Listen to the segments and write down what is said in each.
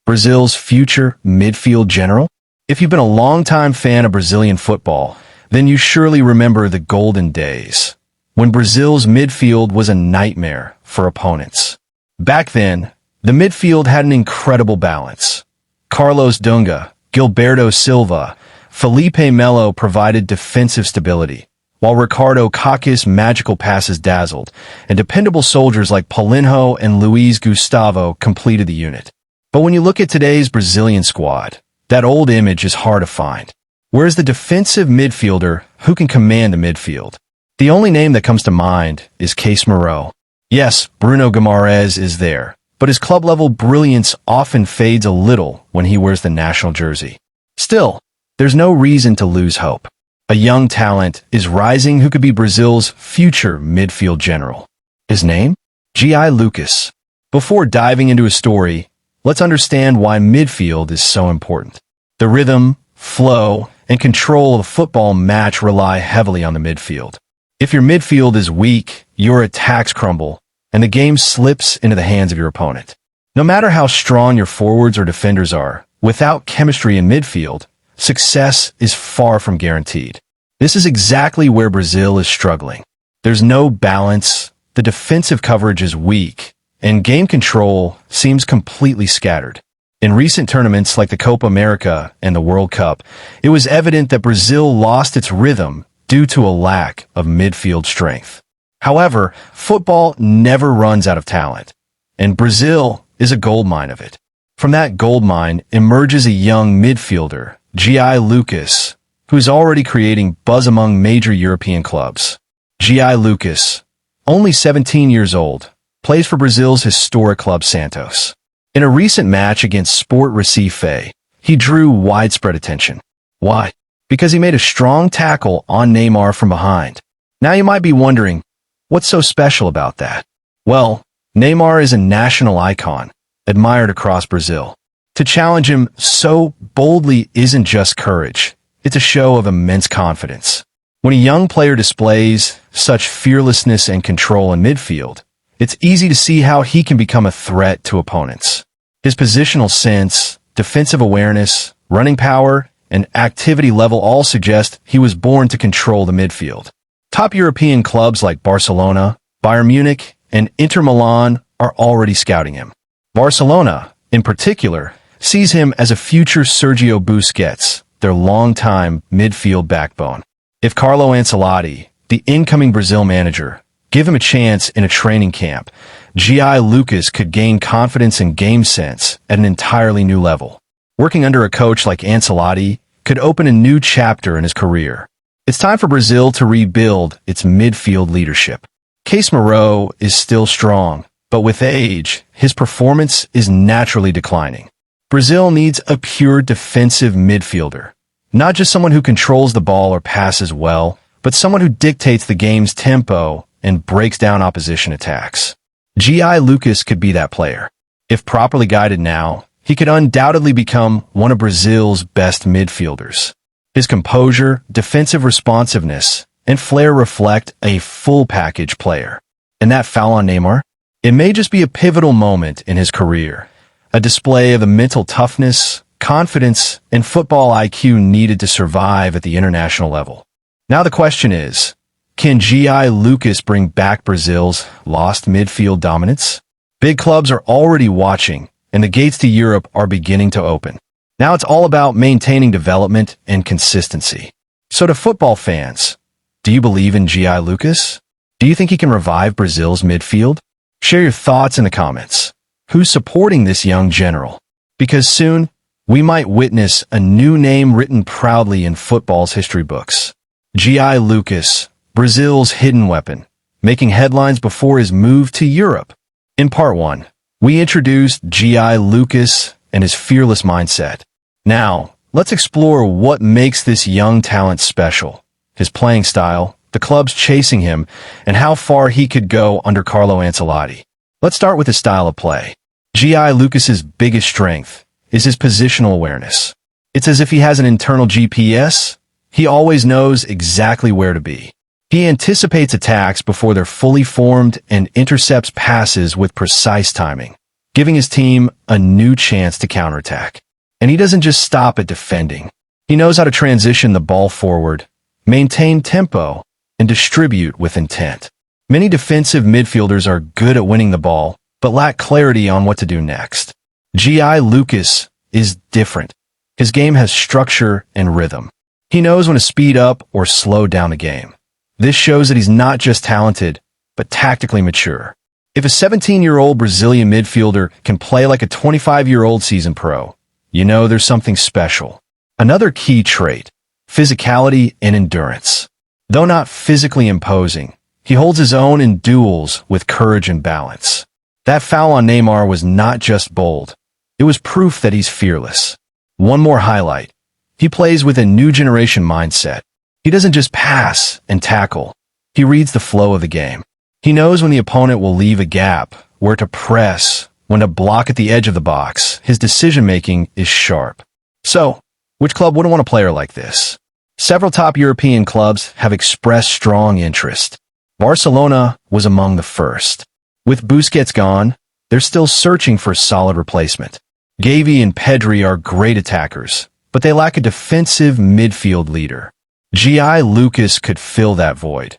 Brazil's future midfield general? If you've been a long-time fan of Brazilian football, then you surely remember the golden days, when Brazil's midfield was a nightmare for opponents. Back then, the midfield had an incredible balance. Carlos Dunga, Gilberto Silva, Felipe Melo provided defensive stability, while Ricardo Kaká's magical passes dazzled, and dependable soldiers like Paulinho and Luiz Gustavo completed the unit. But when you look at today's Brazilian squad, that old image is hard to find. Where's the defensive midfielder who can command the midfield? The only name that comes to mind is Casemiro. Yes, Bruno Guimarães is there, but his club-level brilliance often fades a little when he wears the national jersey. Still, there's no reason to lose hope. A young talent is rising who could be Brazil's future midfield general. His name? João Lucas. Before diving into his story, let's understand why midfield is so important. The rhythm, flow, and control of a football match rely heavily on the midfield. If your midfield is weak, your attacks crumble, and the game slips into the hands of your opponent. No matter how strong your forwards or defenders are, without chemistry in midfield, success is far from guaranteed. This is exactly where Brazil is struggling. There's no balance, the defensive coverage is weak, and game control seems completely scattered. In recent tournaments like the Copa America and the World Cup, it was evident that Brazil lost its rhythm due to a lack of midfield strength. However, football never runs out of talent, and Brazil is a goldmine of it. From that goldmine emerges a young midfielder, João Lucas, who's already creating buzz among major European clubs. João Lucas, only 17 years old, plays for Brazil's historic club Santos. In a recent match against Sport Recife, he drew widespread attention. Why? Because he made a strong tackle on Neymar from behind. Now you might be wondering, what's so special about that? Well, Neymar is a national icon, admired across Brazil. To challenge him so boldly isn't just courage, it's a show of immense confidence. When a young player displays such fearlessness and control in midfield, it's easy to see how he can become a threat to opponents. His positional sense, defensive awareness, running power, and activity level all suggest he was born to control the midfield. Top European clubs like Barcelona, Bayern Munich, and Inter Milan are already scouting him. Barcelona, in particular, sees him as a future Sergio Busquets, their longtime midfield backbone. If Carlo Ancelotti, the incoming Brazil manager, give him a chance in a training camp, João Lucas could gain confidence and game sense at an entirely new level. Working under a coach like Ancelotti could open a new chapter in his career. It's time for Brazil to rebuild its midfield leadership. Casemiro is still strong, but with age, his performance is naturally declining. Brazil needs a pure defensive midfielder, not just someone who controls the ball or passes well, but someone who dictates the game's tempo and breaks down opposition attacks. João Lucas could be that player. If properly guided now, he could undoubtedly become one of Brazil's best midfielders. His composure, defensive responsiveness, and flair reflect a full-package player. And that foul on Neymar? It may just be a pivotal moment in his career, a display of the mental toughness, confidence, and football IQ needed to survive at the international level. Now the question is, can João Lucas bring back Brazil's lost midfield dominance? Big clubs are already watching, and the gates to Europe are beginning to open. Now it's all about maintaining development and consistency. So to football fans, do you believe in João Lucas? Do you think he can revive Brazil's midfield? Share your thoughts in the comments. Who's supporting this young general? Because soon, we might witness a new name written proudly in football's history books. João Lucas, Brazil's hidden weapon, making headlines before his move to Europe. In part 1, we introduced João Lucas and his fearless mindset. Now, let's explore what makes this young talent special, his playing style, the clubs chasing him, and how far he could go under Carlo Ancelotti. Let's start with his style of play. João Lucas's biggest strength is his positional awareness. It's as if he has an internal GPS. He always knows exactly where to be. He anticipates attacks before they're fully formed and intercepts passes with precise timing. giving his team a new chance to counterattack. And he doesn't just stop at defending. He knows how to transition the ball forward, maintain tempo, and distribute with intent. Many defensive midfielders are good at winning the ball, but lack clarity on what to do next. João Lucas is different. His game has structure and rhythm. He knows when to speed up or slow down the game. This shows that he's not just talented, but tactically mature. If a 17-year-old Brazilian midfielder can play like a 25-year-old seasoned pro, you know there's something special. Another key trait, physicality and endurance. Though not physically imposing, he holds his own in duels with courage and balance. That foul on Neymar was not just bold. It was proof that he's fearless. One more highlight. He plays with a new generation mindset. He doesn't just pass and tackle. He reads the flow of the game. He knows when the opponent will leave a gap, where to press, when to block at the edge of the box. His decision-making is sharp. So, which club wouldn't want a player like this? Several top European clubs have expressed strong interest. Barcelona was among the first. With Busquets gone, they're still searching for a solid replacement. Gavi and Pedri are great attackers, but they lack a defensive midfield leader. João Lucas could fill that void.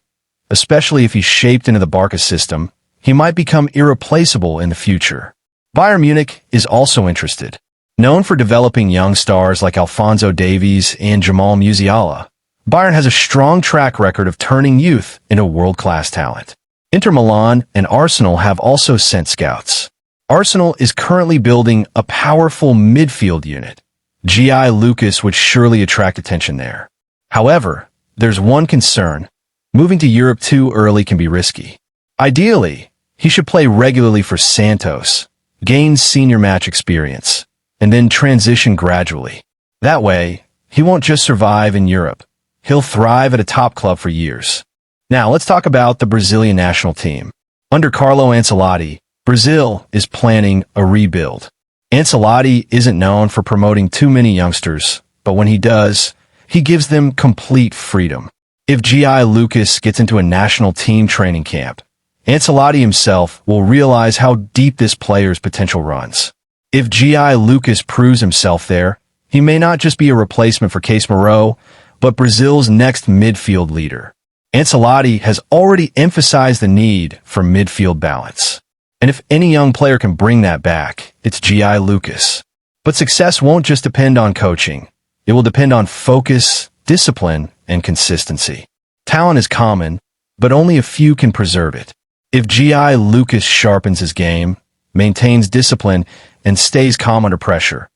Especially if he's shaped into the Barca system, he might become irreplaceable in the future. Bayern Munich is also interested. Known for developing young stars like Alphonso Davies and Jamal Musiala, Bayern has a strong track record of turning youth into world-class talent. Inter Milan and Arsenal have also sent scouts. Arsenal is currently building a powerful midfield unit. João Lucas would surely attract attention there. However, there's one concern. Moving to Europe too early can be risky. Ideally, he should play regularly for Santos, gain senior match experience, and then transition gradually. That way, he won't just survive in Europe. He'll thrive at a top club for years. Now, let's talk about the Brazilian national team. Under Carlo Ancelotti, Brazil is planning a rebuild. Ancelotti isn't known for promoting too many youngsters, but when he does, he gives them complete freedom. If João Lucas gets into a national team training camp, Ancelotti himself will realize how deep this player's potential runs. If João Lucas proves himself there, he may not just be a replacement for Casemiro, but Brazil's next midfield leader. Ancelotti has already emphasized the need for midfield balance. And if any young player can bring that back, it's João Lucas. But success won't just depend on coaching. It will depend on focus, discipline, and consistency. Talent is common, but only a few can preserve it. If João Lucas sharpens his game, maintains discipline, and stays calm under pressure,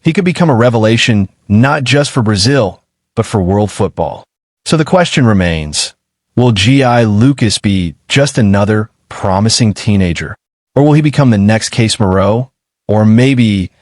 he could become a revelation not just for Brazil, but for world football. So the question remains, will João Lucas be just another promising teenager? Or will he become the next Casemiro? Or maybe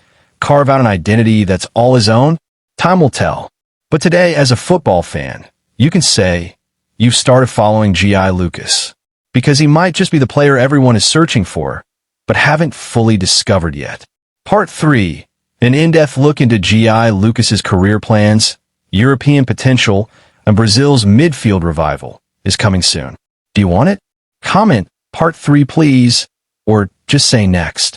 carve out an identity that's all his own? Time will tell. But today, as a football fan, you can say you've started following João Lucas, because he might just be the player everyone is searching for, but haven't fully discovered yet. Part 3, an in-depth look into João Lucas's career plans, European potential, and Brazil's midfield revival is coming soon. Do you want it? Comment Part 3 please, or just say next.